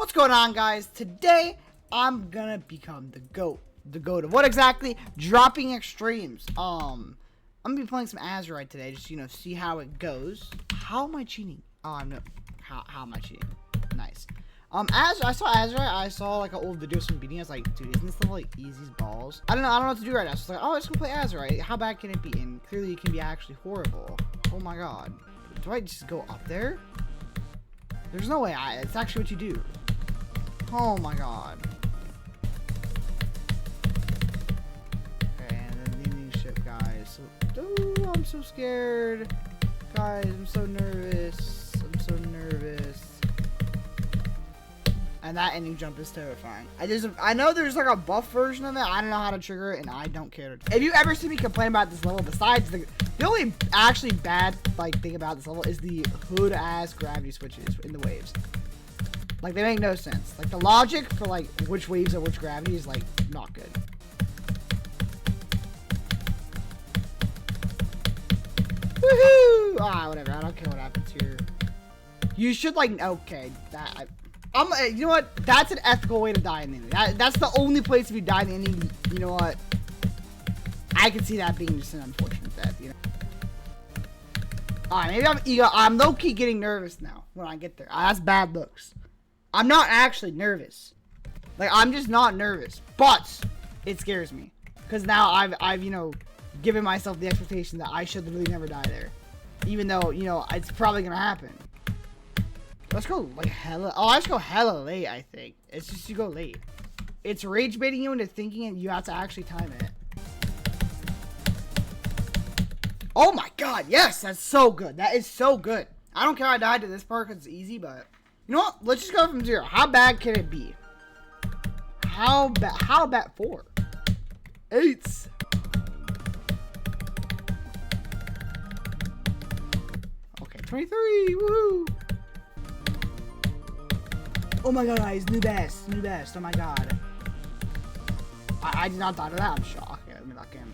What's going on, guys? Today I'm gonna become the GOAT. The GOAT of what exactly? Dropping extremes. I'm gonna be playing some Azurite today, just see how it goes. How am I cheating? Oh, I'm no. How am I cheating? Nice. As I saw Azurite, I saw like an old video of some beating. I was like, dude, isn't this level like easy as balls? I don't know what to do right now. So I was like, oh, let's go play Azurite. How bad can it be? And clearly, it can be actually horrible. Oh my god. Do I just go up there? There's no way. It's actually what you do. Oh my god. Okay, and then the ending ship, guys. Oh, I'm so scared. Guys, I'm so nervous. I'm so nervous. And that ending jump is terrifying. I know there's like a buff version of it. I don't know how to trigger it, and I don't care. If you ever see me complain about this level, besides the only actually bad thing about this level is the hood ass gravity switches in the waves. Like, they make no sense. Like, the logic for like which waves are which gravity is like not good. Woohoo! Ah, whatever. I don't care what happens here. You should like okay that. You know what? That's an ethical way to die in the ending. That's the only place if you die in the ending. You know what? I can see that being just an unfortunate death. You know. Alright, maybe I'm ego. I'm low key getting nervous now when I get there. That's bad looks. I'm not actually nervous. Like, I'm just not nervous, but it scares me because now I've given myself the expectation that I should literally never die there, even though it's probably gonna happen. Let's go like hella. Oh, let's go hella late. I think it's just you go late. It's rage baiting you into thinking, and you have to actually time it. Oh my god, yes, that's so good. That is so good. I don't care I died to this part because it's easy, but you know what? Let's just go from 0. How bad can it be? How bad? How bad? 4, 8. Okay, 23. Woohoo! Oh my god, guys, new best. Oh my god. I did not die to that. I'm shocked. Okay, let me lock in.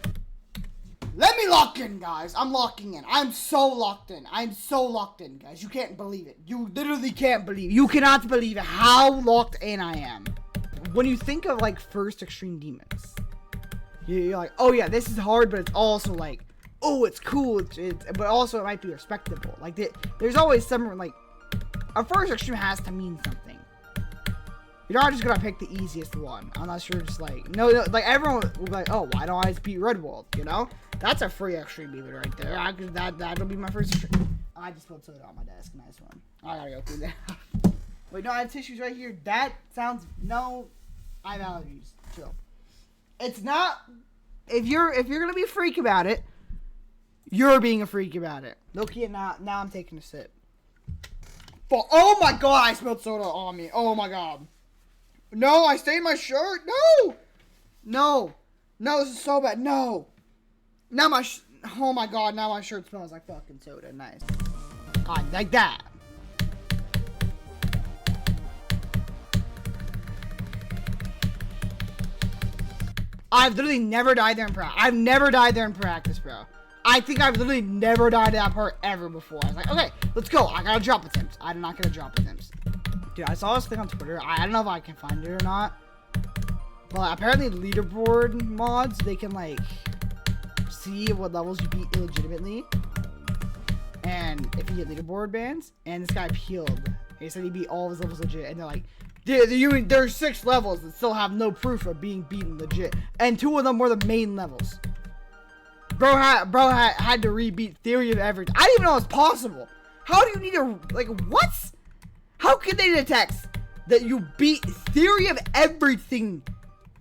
Let me lock in, guys. I'm locking in. I'm so locked in. I'm so locked in, guys. You can't believe it. You literally can't believe it. You cannot believe how locked in I am. When you think of like first extreme demons, you're like, oh yeah, this is hard, but it's also like, oh, it's cool. But also it might be respectable. Like there's always some like a first extreme has to mean something. You're not just gonna pick the easiest one unless you're just like no like everyone will be like, oh, why don't I just beat Redwall? That's a free extreme demon right there. That'll be my first extreme. I just spilled soda on my desk. Nice one. I gotta go clean that. Wait, no, I have tissues right here. That sounds no. I have allergies. Chill. It's not. If you're gonna be a freak about it, you're being a freak about it. Look here now. Now I'm taking a sip. But oh my god, I spilled soda on me. Oh my god. No, I stained my shirt. No, this is so bad. No. Now oh my god, now my shirt smells like fucking soda. Nice. God, like that. I've literally never died there in practice. I've never died there in practice, bro. I think I've literally never died to that part ever before. I was like, okay, let's go. I gotta drop attempts. I'm not gonna drop attempts. Dude, I saw this thing on Twitter. I don't know if I can find it or not. But apparently leaderboard mods, they can like see what levels you beat illegitimately. And if you get leaderboard bans, and this guy peeled. He said he beat all of his levels legit. And they're like, there's 6 levels that still have no proof of being beaten legit. And 2 of them were the main levels. Bro had to rebeat Theory of Everything. I didn't even know it was possible. How do you need to, like, what? How can they detect that you beat Theory of Everything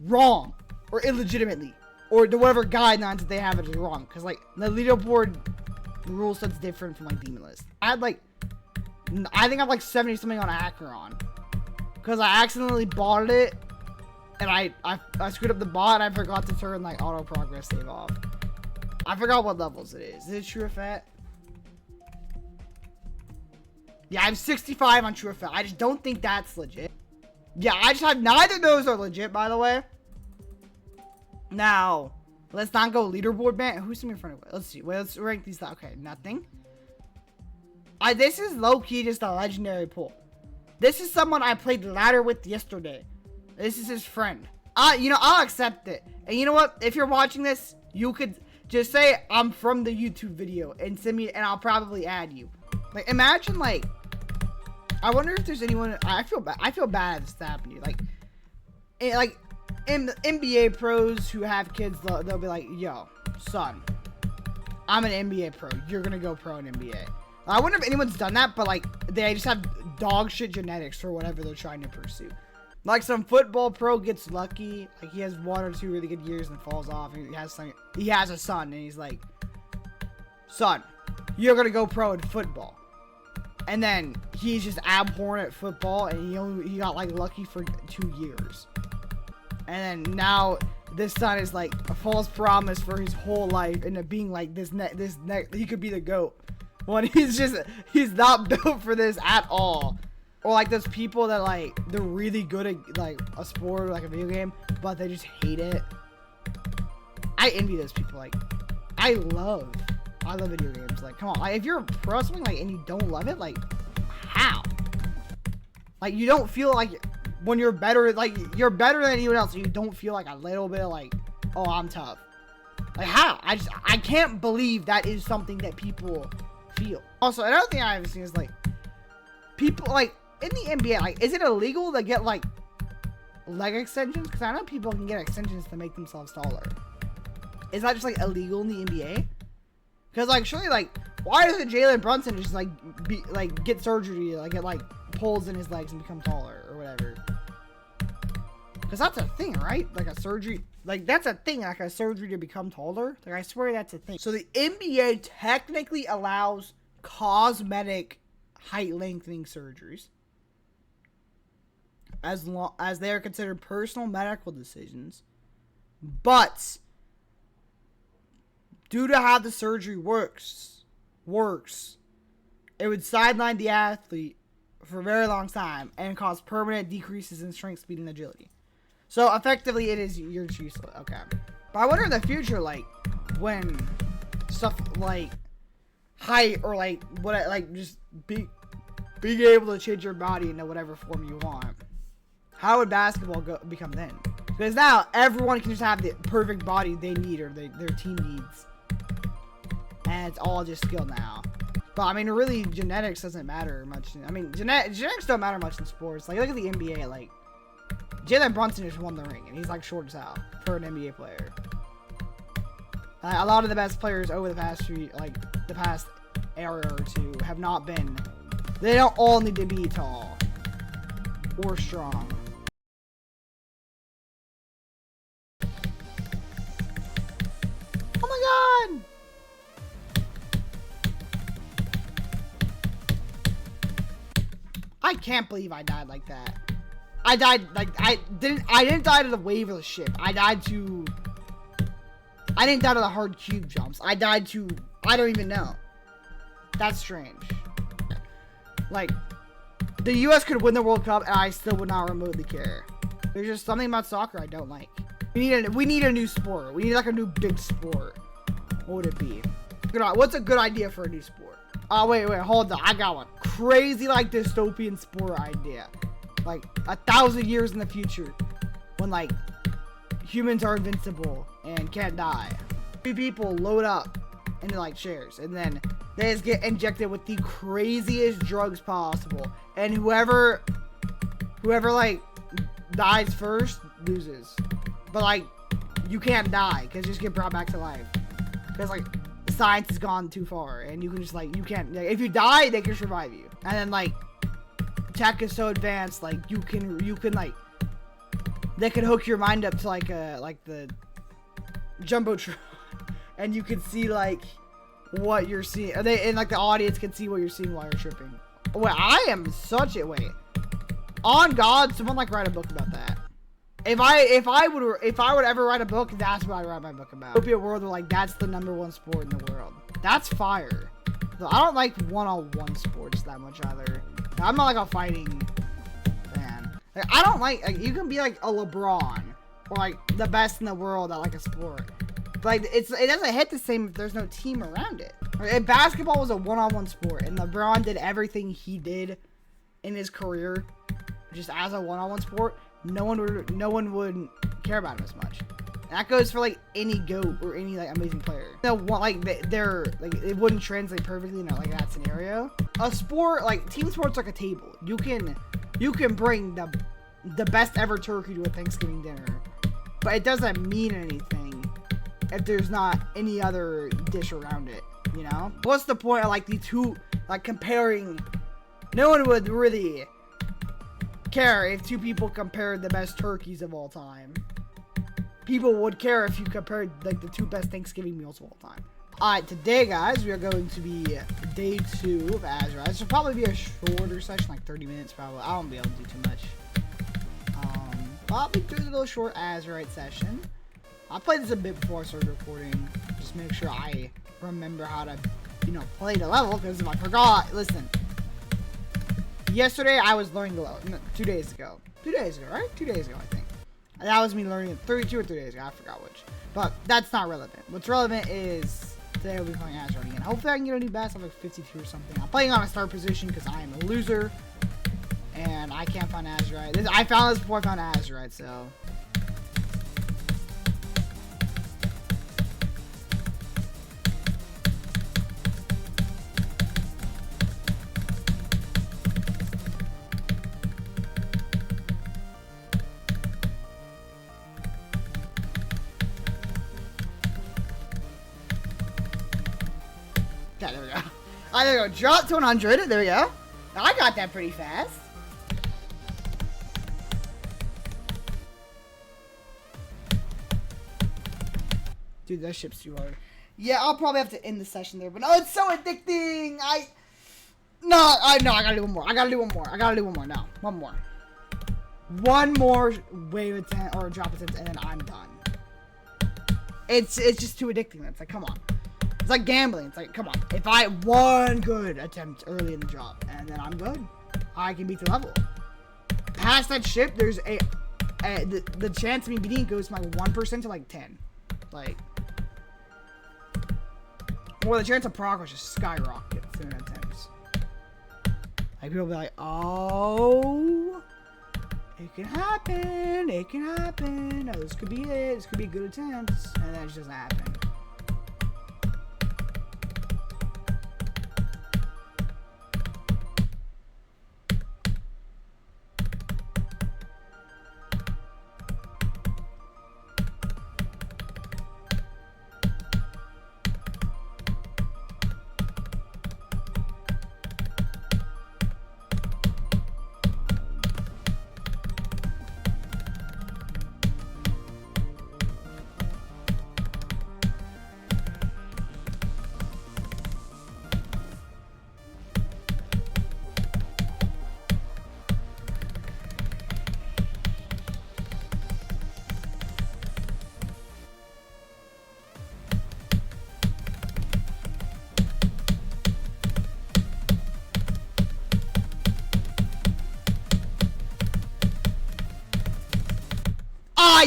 wrong or illegitimately, or the whatever guidelines that they have it is wrong? Because like the leaderboard rule set's different from like Demon List. I think I'm like 70 something on Acheron because I accidentally bought it and I screwed up the bot and I forgot to turn like auto progress save off. I forgot what levels it is. Is it True or Fat? Yeah, I'm 65 on True or Fat. I just don't think that's legit. Yeah, I just have neither of those are legit, by the way. Now, let's not go leaderboard ban. Who's in front of it? Let's see. Wait, let's rank these. Okay, nothing. This is low-key just a legendary pull. This is someone I played ladder with yesterday. This is his friend. I'll accept it. And you know what? If you're watching this, you could just say I'm from the YouTube video and send me, and I'll probably add you. Like, imagine, like, I wonder if there's anyone. I feel bad if this happened to you. Like in the NBA pros who have kids, they'll be like, "Yo, son, I'm an NBA pro. You're gonna go pro in NBA." I wonder if anyone's done that, but like they just have dog shit genetics for whatever they're trying to pursue. Like some football pro gets lucky, like he has 1 or 2 really good years and falls off. And he has a son, and he's like, "Son, you're gonna go pro in football." And then he's just abhorrent at football, and he got like lucky for 2 years. And then now this son is like a false promise for his whole life, into being like he could be the GOAT. When he's not built for this at all. Or like those people that like they're really good at like a sport or like a video game, but they just hate it. I envy those people. Like I love video games. Like, come on, like, if you're pro something like and you don't love it, like how? Like you don't feel like when you're better, like you're better than anyone else, and you don't feel like a little bit like, oh, I'm tough. Like how? I can't believe that is something that people feel. Also, another thing I haven't seen is like people like in the NBA, like, is it illegal to get like leg extensions? Because I know people can get extensions to make themselves taller. Is that just like illegal in the NBA? Because like surely like why doesn't Jalen Brunson just like get surgery, like get like pulls in his legs and become taller or whatever? Because that's a thing, right? Like a surgery, like that's a thing, like a surgery to become taller. Like I swear that's a thing. So the NBA technically allows cosmetic height lengthening surgeries as long as they are considered personal medical decisions, but due to how the surgery works, it would sideline the athlete for a very long time and cause permanent decreases in strength, speed, and agility. So effectively, you're just useless. Okay, but I wonder in the future, like when stuff like height or like just being able to change your body into whatever form you want, how would basketball become then? Because now everyone can just have the perfect body they need or their team needs, and it's all just skill now. But I mean, really, genetics doesn't matter much. I mean, genetics don't matter much in sports. Like look at the NBA. Like Jalen Brunson just won the ring, and he's like short as hell for an NBA player. A lot of the best players over the past era or two have not been. They don't all need to be tall or strong. Oh my god! I can't believe I died like that. I died like I didn't die to the wave of the ship. I didn't die to the hard cube jumps. I died to I don't even know. That's strange. Like the US could win the World Cup and I still would not remotely care. There's just something about soccer I don't like. We need a new sport. We need like a new big sport. What would it be? What's a good idea for a new sport? Oh, wait, hold on. I got one. Crazy, like, dystopian sport idea. Like, 1,000 years in the future. When, like, humans are invincible and can't die. 3 people load up into, like, chairs. And then they just get injected with the craziest drugs possible. And whoever like, dies first, loses. But, like, you can't die. Because you just get brought back to life. Because, like, science has gone too far, and you can just like you can't like, if you die they can survive you, and then like tech is so advanced, like you can like they can hook your mind up to like the jumbotron and you can see like what you're seeing, and like the audience can see what you're seeing while you're tripping. Wait, I am such a on God, someone like write a book about that. If I would ever write a book, that's what I'd write my book about. It would be a world where like that's the #1 sport in the world. That's fire. So I don't like one-on-one sports that much either. I'm not like a fighting fan. Like, I don't like you can be like a LeBron or like the best in the world at like a sport. But like it doesn't hit the same if there's no team around it. Like, if basketball was a one-on-one sport and LeBron did everything he did in his career, just as a one-on-one sport, no one would care about him as much. And that goes for like any GOAT or any like amazing player. They're like it wouldn't translate perfectly in like that scenario. A sport like team sports like a table. You can bring the best ever turkey to a Thanksgiving dinner, but it doesn't mean anything if there's not any other dish around it. You know? What's the point of like the two like comparing? No one would really care if two people compared the best turkeys of all time. People would care if you compared like the two best Thanksgiving meals of all time. Alright, today guys, we are going to be day 2 of Azurite. This will probably be a shorter session, like 30 minutes probably. I won't be able to do too much. I'll be doing a little short Azurite session. I played this a bit before I started recording. Just make sure I remember how to, play the level, because if I forgot, listen. Yesterday I was learning the level. No, 2 days ago. 2 days ago, right? 2 days ago, I think. That was me learning it 32 or 3 days ago. I forgot which. But that's not relevant. What's relevant is today I'll be playing Azurite again. Hopefully I can get a new best. I'm like 52 or something. I'm playing on a start position because I am a loser. And I can't find Azurite. I found this before I found Azurite, so. Yeah, there we go. There we go. Drop to 100. There we go. I got that pretty fast. Dude, that ship's too hard. Yeah, I'll probably have to end the session there, but no, it's so addicting. I gotta do one more. I gotta do one more. No, one more. One more wave attempt or drop attempt, and then I'm done. It's just too addicting. It's like, come on. It's like gambling. It's like, come on. If I one good attempt early in the drop, and then I'm good, I can beat the level. Past that ship, there's the chance of me beating it goes from like 1% to like 10, like, or the chance of progress just skyrockets in attempts. Like people will be like, oh, it can happen. It can happen. No, this could be it. This could be good attempts, and then it just doesn't happen.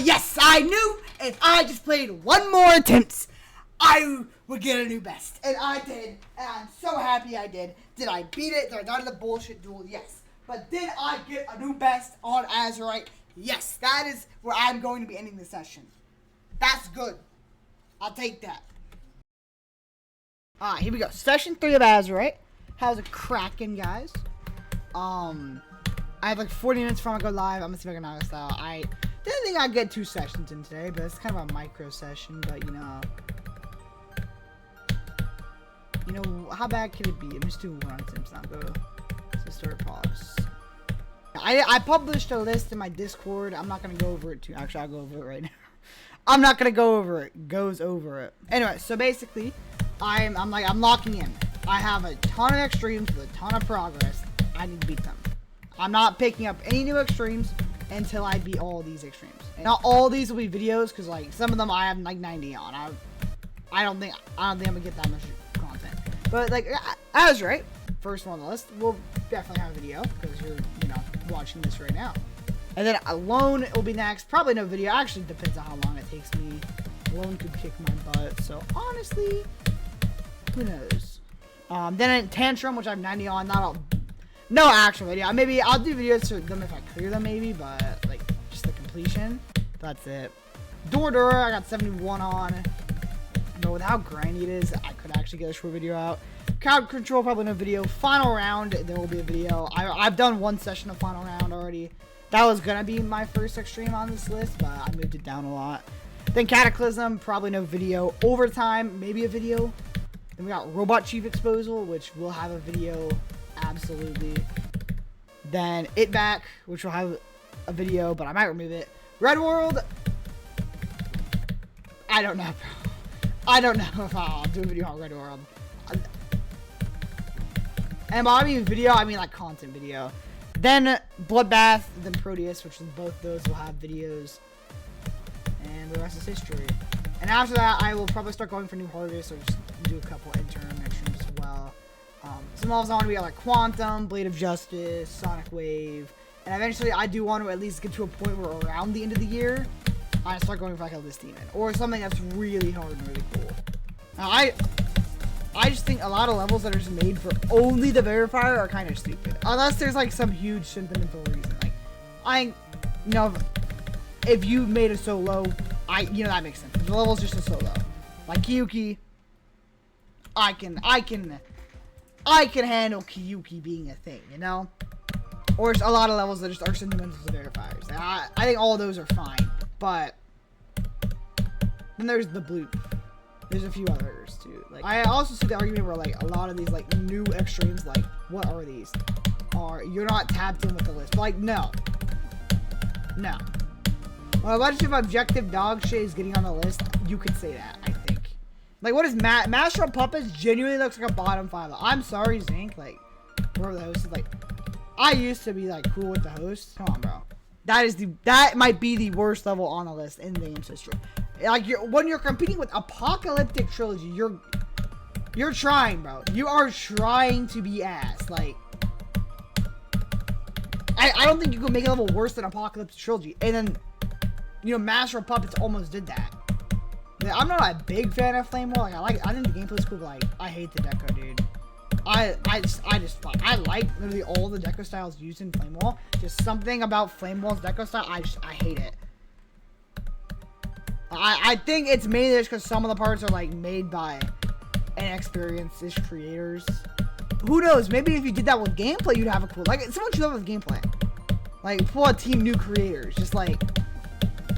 Yes, I knew if I just played one more attempts, I would get a new best. And I did, and I'm so happy I did. Did I beat it? Did I die to the bullshit duel? Yes. But did I get a new best on Azurite? Yes. That is where I'm going to be ending the session. That's good. I'll take that. Alright, here we go. Session 3 of Azurite. How's it cracking, guys? I have like 40 minutes before I go live. I'm gonna see if I can knock this out. I didn't think I'd get 2 sessions in today, but it's kind of a micro session, but how bad can it be? I'm just doing one attempts now. Go to start pause. I published a list in my Discord. I'm not gonna go over it too. Actually, I'll go over it right now. I'm not gonna go over it. Goes over it. Anyway, so basically, I'm locking in. I have a ton of extremes with a ton of progress. I need to beat them. I'm not picking up any new extremes until I beat all these extremes. And not all these will be videos, because like some of them I have like 90 on. I don't think I'm gonna get that much content. But like Azurite, first one on the list, we'll definitely have a video because you're watching this right now. And then Alone will be next. Probably no video. Actually, depends on how long it takes me. Alone could kick my butt. So honestly, who knows? Then Tantrum, which I have 90 on. No actual video. Maybe I'll do videos for them if I clear them, maybe, but like just the completion. That's it. Door, I got 71 on. But with how grindy it is, I could actually get a short video out. Crowd control, probably no video. Final round, there will be a video. I've done one session of final round already. That was gonna be my first extreme on this list, but I moved it down a lot. Then Cataclysm, probably no video. Overtime, maybe a video. Then we got Robot Chief Exposal, which will have a video, absolutely. Then It Back, which will have a video, but I might remove it. Red World, I don't know, bro. I don't know if I'll do a video on Red World. And by I mean video, I mean like content video. Then Bloodbath, then Proteus, which both those will have videos. And the rest is history. And after that, I will probably start going for New Harvest or just do a couple intern extremes as well. Some levels I want to be like Quantum, Blade of Justice, Sonic Wave. And eventually I do want to at least get to a point where around the end of the year, I start going for like a list demon. Or something that's really hard and really cool. Now, I just think a lot of levels that are just made for only the verifier are kind of stupid. Unless there's like some huge sentimental reason. Like, if you made it so low, that makes sense. The level's just so low. Like Kyuki, I can handle Kyuki being a thing, you know? Or a lot of levels that just are sentimental to verifiers. Like, I think all of those are fine. But then there's the bloop. There's a few others too. Like, I also see the argument where like a lot of these like new extremes, like what are these? You're not tapped in with the list. But, like, no. Well, a bunch of objective dog shit is getting on the list. You could say that, I think. Like, what is Master of Puppets genuinely looks like a bottom 5. I'm sorry, Zinc. Like, whoever the host is, like, I used to be like cool with the host. Come on, bro. That might be the worst level on the list in the game's history. Like, when you're competing with Apocalyptic Trilogy, you're trying, bro. You are trying to be ass. Like, I don't think you could make a level worse than Apocalyptic Trilogy. And then, Master of Puppets almost did that. I'm not a big fan of Flame Wall. Like, I think the gameplay's cool, but like, I hate the deco, dude. I like literally all the deco styles used in Flame Wall. Just something about Flame Wall's deco style, I hate it. I think it's mainly just because some of the parts are like made by inexperienced creators. Who knows? Maybe if you did that with gameplay, you'd have a cool. Like, someone should have with gameplay. Like, pull a team new creators. Just like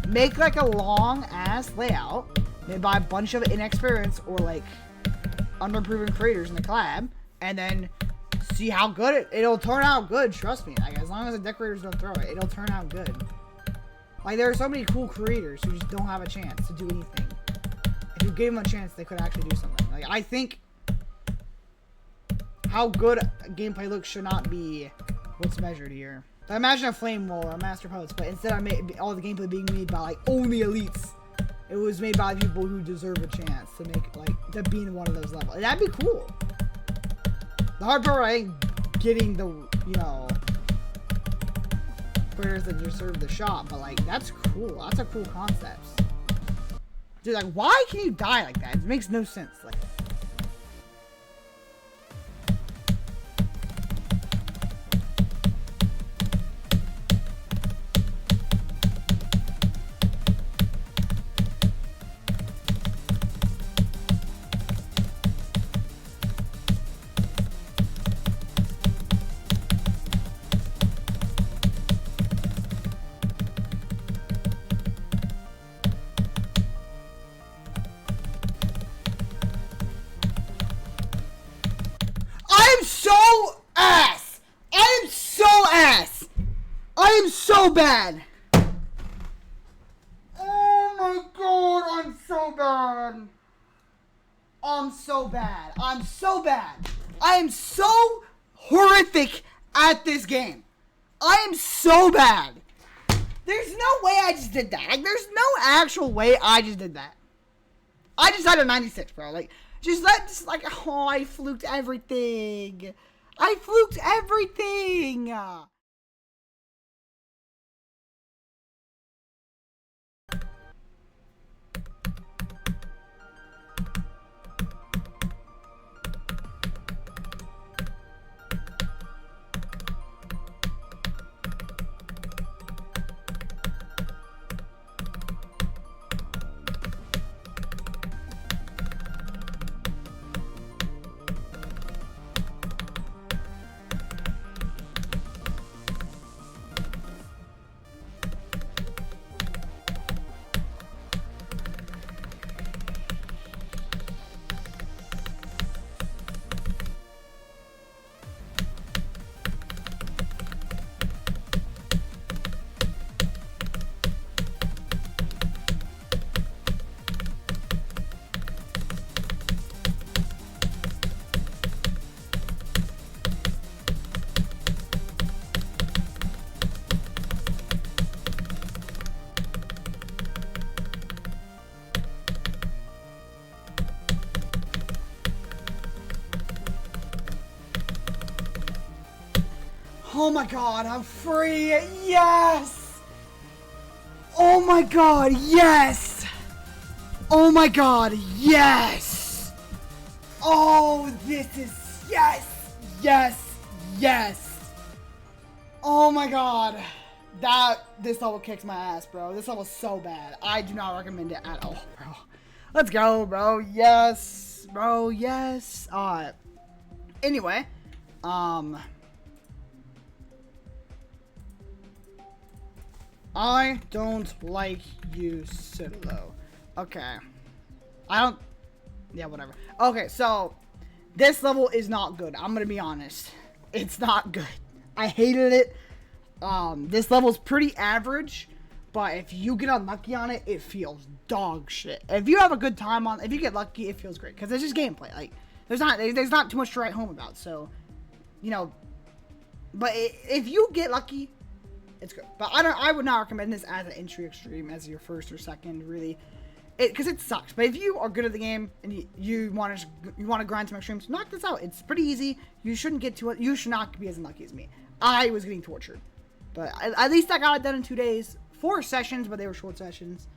make like a long ass layout made by a bunch of inexperienced or like underproven creators in the collab, and then see how good it'll turn out good. Trust me. Like, as long as the decorators don't throw it, it'll turn out good. Like, there are so many cool creators who just don't have a chance to do anything. If you gave them a chance, they could actually do something. Like, I think how good gameplay looks should not be what's measured here. Like, imagine a Flame Wall or a Master Post, but instead of all the gameplay being made by like only elites, it was made by people who deserve a chance to make to be in one of those levels. And that'd be cool. The hard part, I think, getting the creators that deserve the shot, but like, that's cool. That's a cool concept. Dude, like, why can you die like that? It makes no sense. Like, so bad. Oh my god, I'm so bad. I'm so bad. I'm so bad. I am so horrific at this game. I am so bad. There's no way I just did that. Like, there's no actual way I just did that. I just had a 96, bro. Like, oh, I fluked everything. I fluked everything. Oh my god, I'm free. Yes. Oh my god, yes. Oh my god, yes. Oh, this is, yes, yes, yes. Oh my god. This level kicks my ass, bro. This level's so bad. I do not recommend it at all, bro. Let's go, bro. Yes, bro, yes. Anyway, I don't like you, Citalo. Okay. Yeah, whatever. Okay, so this level is not good. I'm gonna be honest. It's not good. I hated it. This level's pretty average, but if you get unlucky on it, it feels dog shit. If you have a good time if you get lucky, it feels great, because it's just gameplay. Like, there's not too much to write home about, so, you know, but if you get lucky, it's good. But I would not recommend this as an entry extreme, as your first or second, really, because it sucks. But if you are good at the game and you want to grind some extremes, knock this out. It's pretty easy. You shouldn't get to it. You should not be as unlucky as me. I was getting tortured, but at least I got it done in 2 days. 4 sessions, but they were short sessions.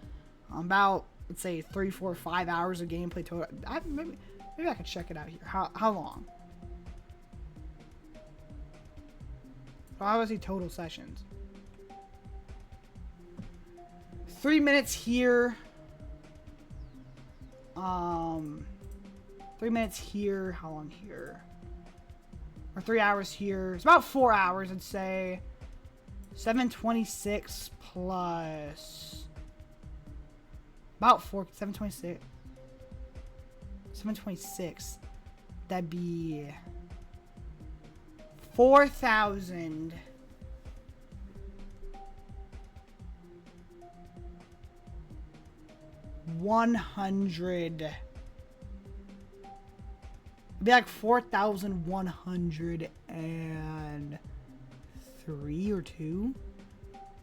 About, let's say, 3, 4, 5 hours of gameplay total. Maybe I could check it out here. How long? How was the total sessions? 3 minutes here. 3 minutes here. How long here? Or 3 hours here. It's about 4 hours, I'd say. 726 plus about 726. 726. That'd be 4,000. $100. It'd be like 4,103 or 2.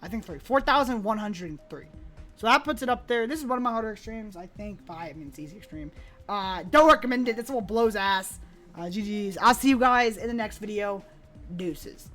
I think 3. 4,103. So that puts it up there. This is one of my harder extremes, I think. I mean, it's easy extreme. Don't recommend it. This one blows ass. GG's. I'll see you guys in the next video. Deuces.